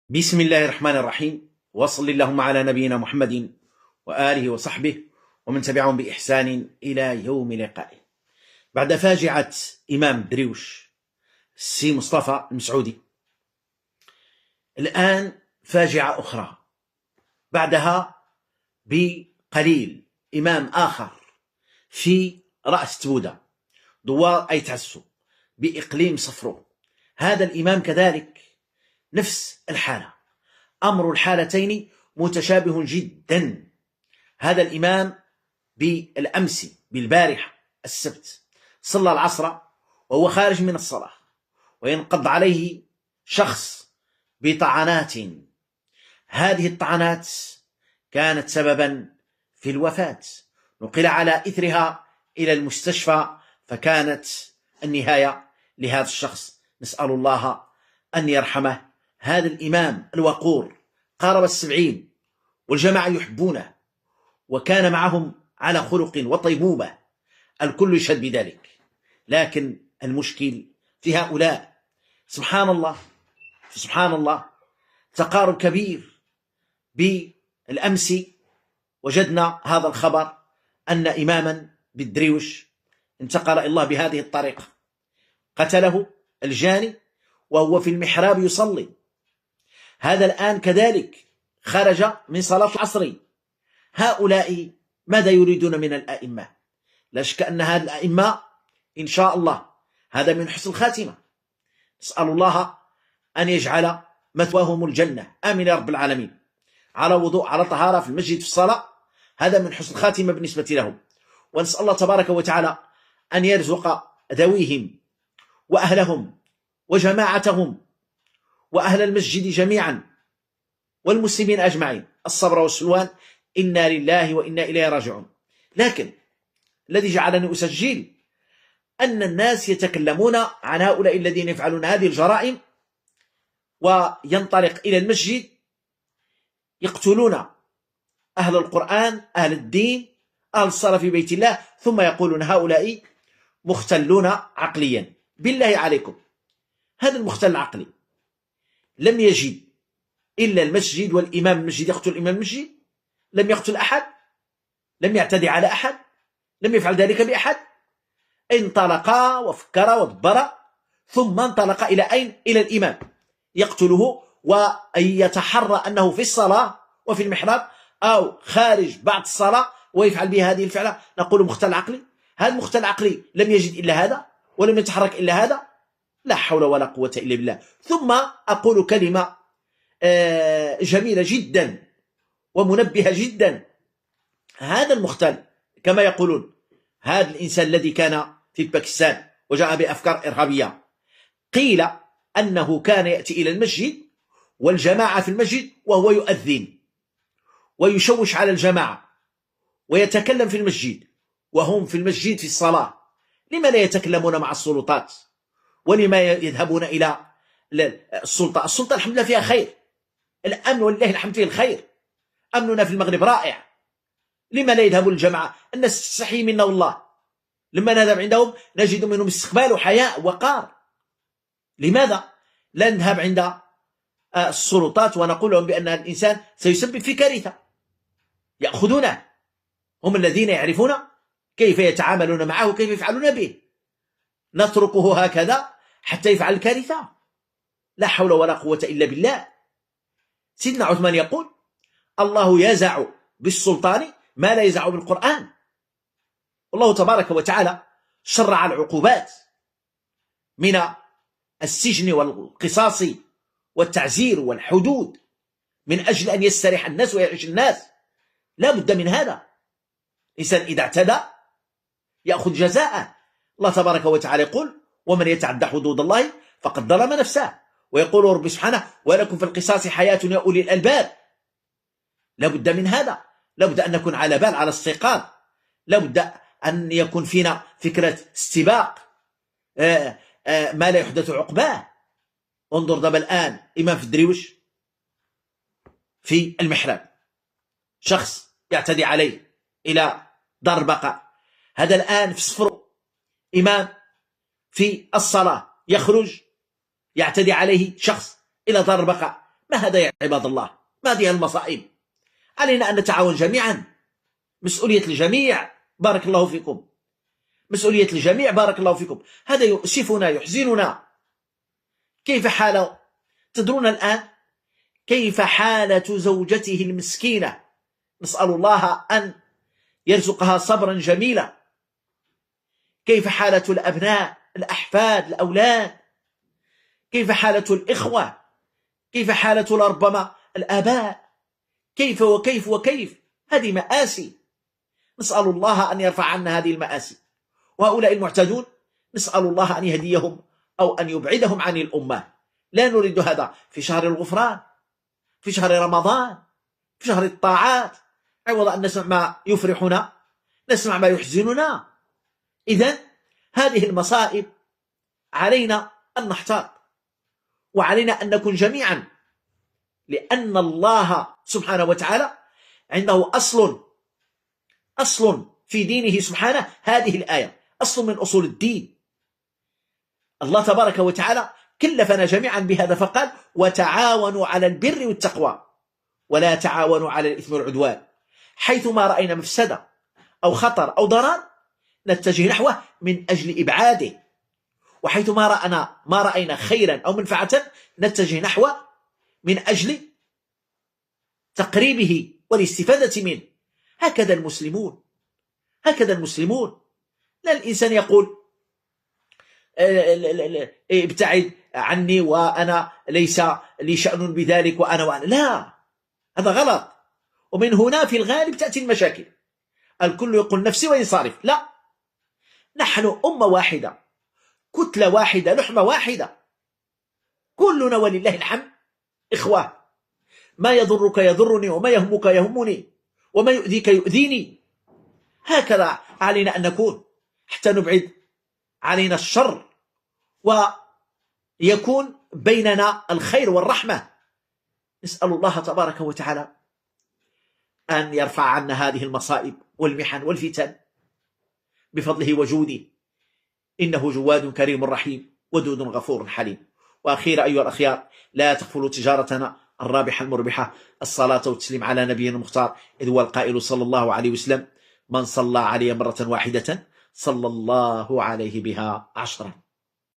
بسم الله الرحمن الرحيم، وصل اللهم على نبينا محمد وآله وصحبه ومن تبعهم بإحسان إلى يوم لقائه. بعد فاجعة إمام دريوش السي مصطفى المسعودي، الآن فاجعة أخرى بعدها بقليل، إمام آخر في رأس تبودة دوار أي تعسو بإقليم صفرو. هذا الإمام كذلك نفس الحالة، أمر الحالتين متشابه جدا. هذا الإمام بالأمس بالبارحة السبت صلى العصر وهو خارج من الصلاة، وينقض عليه شخص بطعنات. هذه الطعنات كانت سببا في الوفاة، نقل على إثرها إلى المستشفى، فكانت النهاية لهذا الشخص. نسأل الله أن يرحمه. هذا الإمام الوقور قارب 70 والجماعة يحبونه، وكان معهم على خلق وطيبوبة، الكل يشهد بذلك. لكن المشكل في هؤلاء، سبحان الله تقارب كبير. بالأمس وجدنا هذا الخبر أن إماما بالدريوش انتقل إلى الله بهذه الطريقة، قتله الجاني وهو في المحراب يصلي. هذا الآن كذلك خرج من صلاة العصر. هؤلاء ماذا يريدون من الأئمة؟ لا شك أن هذه الأئمة إن شاء الله هذا من حسن الخاتمة. نسأل الله أن يجعل مثواهم الجنة، آمين يا رب العالمين. على وضوء، على طهارة، في المسجد، في الصلاة، هذا من حسن الخاتمة بالنسبة لهم. ونسأل الله تبارك وتعالى أن يرزق ذويهم وأهلهم وجماعتهم وأهل المسجد جميعا والمسلمين أجمعين الصبر والسلوان. إنا لله وإنا إليه راجعون. لكن الذي جعلني أسجل أن الناس يتكلمون عن هؤلاء الذين يفعلون هذه الجرائم، وينطلق إلى المسجد يقتلون أهل القرآن، أهل الدين، أهل الصلاة في بيت الله، ثم يقولون هؤلاء مختلون عقليا. بالله عليكم، هذا المختل العقلي لم يجد إلا المسجد والإمام المسجد يقتل الإمام المسجد، لم يقتل أحد، لم يعتدي على أحد، لم يفعل ذلك بأحد. انطلق وفكر ودبر، ثم انطلق إلى أين؟ إلى الإمام يقتله، ويتحرى أنه في الصلاة وفي المحراب أو خارج بعد الصلاة ويفعل به هذه الفعلة. نقول مختل عقلي. هذا المختل العقلي لم يجد إلا هذا ولم يتحرك إلا هذا. لا حول ولا قوة إلا بالله. ثم أقول كلمة جميلة جدا ومنبهة جدا. هذا المختل كما يقولون، هذا الإنسان الذي كان في باكستان وجاء بأفكار إرهابية، قيل أنه كان يأتي إلى المسجد والجماعة في المسجد وهو يؤذن ويشوش على الجماعة ويتكلم في المسجد وهم في المسجد في الصلاة. لما لا يتكلمون مع السلطات؟ ولما يذهبون إلى السلطة؟ السلطة الحمد لله فيها خير، الأمن ولله الحمد فيه الخير، أمننا في المغرب رائع. لما لا يذهبون الجماعة؟ الناس تستحي منا والله، لما نذهب عندهم نجد منهم استقبال وحياء وقار. لماذا لا نذهب عند السلطات ونقول لهم بأن الإنسان سيسبب في كارثة؟ يأخذونه، هم الذين يعرفون كيف يتعاملون معه وكيف يفعلون به. نتركه هكذا حتى يفعل الكارثة؟ لا حول ولا قوة إلا بالله. سيدنا عثمان يقول: الله يزع بالسلطان ما لا يزع بالقرآن. والله تبارك وتعالى شرع العقوبات من السجن والقصاص والتعزير والحدود من أجل أن يستريح الناس ويعيش الناس. لا بد من هذا. الإنسان إذا اعتدى يأخذ جزاءه. الله تبارك وتعالى يقول: ومن يتعدى حدود الله فقد ظلم نفسه. ويقول رب سبحانه: ولكم في القصاص حياة يا أولي الألباب. لا بد من هذا، لا بد أن نكون على بال، على استيقاظ، لا بد أن يكون فينا فكرة استباق ما لا يحدث عقباه. انظر دابا الآن إمام في الدريوش في المحراب، شخص يعتدي عليه إلى دار البقاء. هذا الآن في صفر إمام في الصلاة يخرج يعتدي عليه شخص إلى دار البقاء. ما هذا يا عباد الله؟ ما هذه المصائب؟ علينا أن نتعاون جميعا، مسؤولية الجميع. بارك الله فيكم، مسؤولية الجميع. بارك الله فيكم. هذا يؤسفنا يحزننا. كيف حال، تدرون الآن كيف حالة زوجته المسكينة؟ نسأل الله أن يرزقها صبرا جميلا. كيف حالة الأبناء، الأحفاد، الأولاد؟ كيف حالة الإخوة؟ كيف حالة ربما الآباء؟ كيف وكيف وكيف؟ هذه مآسي. نسأل الله أن يرفع عنا هذه المآسي. وهؤلاء المعتدون نسأل الله أن يهديهم أو أن يبعدهم عن الأمة. لا نريد هذا في شهر الغفران، في شهر رمضان، في شهر الطاعات، عوض أن نسمع ما يفرحنا نسمع ما يحزننا. إذن هذه المصائب علينا أن نحتاط، وعلينا أن نكون جميعا، لأن الله سبحانه وتعالى عنده أصل في دينه سبحانه. هذه الآية أصل من أصول الدين. الله تبارك وتعالى كلفنا جميعا بهذا فقال: وتعاونوا على البر والتقوى ولا تعاونوا على الإثم والعدوان. حيثما رأينا مفسدة أو خطر أو ضرر نتجه نحوه من أجل إبعاده، وحيثما ما رأينا خيرا أو منفعة نتجه نحوه من أجل تقريبه والاستفادة منه. هكذا المسلمون، هكذا المسلمون. لا الإنسان يقول ابتعد عني وأنا ليس لي شأن بذلك وأنا. لا، هذا غلط. ومن هنا في الغالب تأتي المشاكل. الكل يقول نفسي وينصرف. لا، نحن أمة واحدة، كتلة واحدة، لحمة واحدة، كلنا ولله الحمد إخوة. ما يضرك يضرني، وما يهمك يهمني، وما يؤذيك يؤذيني. هكذا علينا أن نكون حتى نبعد علينا الشر ويكون بيننا الخير والرحمة. نسأل الله تبارك وتعالى أن يرفع عنا هذه المصائب والمحن والفتن بفضله وجوده، إنه جواد كريم رحيم ودود غفور حليم. وأخيرا أيها الأخيار، لا تغفلوا تجارتنا الرابحة المربحة، الصلاة والتسليم على نبينا المختار، إذ هو القائل صلى الله عليه وسلم: من صلى علي مرة واحدة صلى الله عليه بها 10.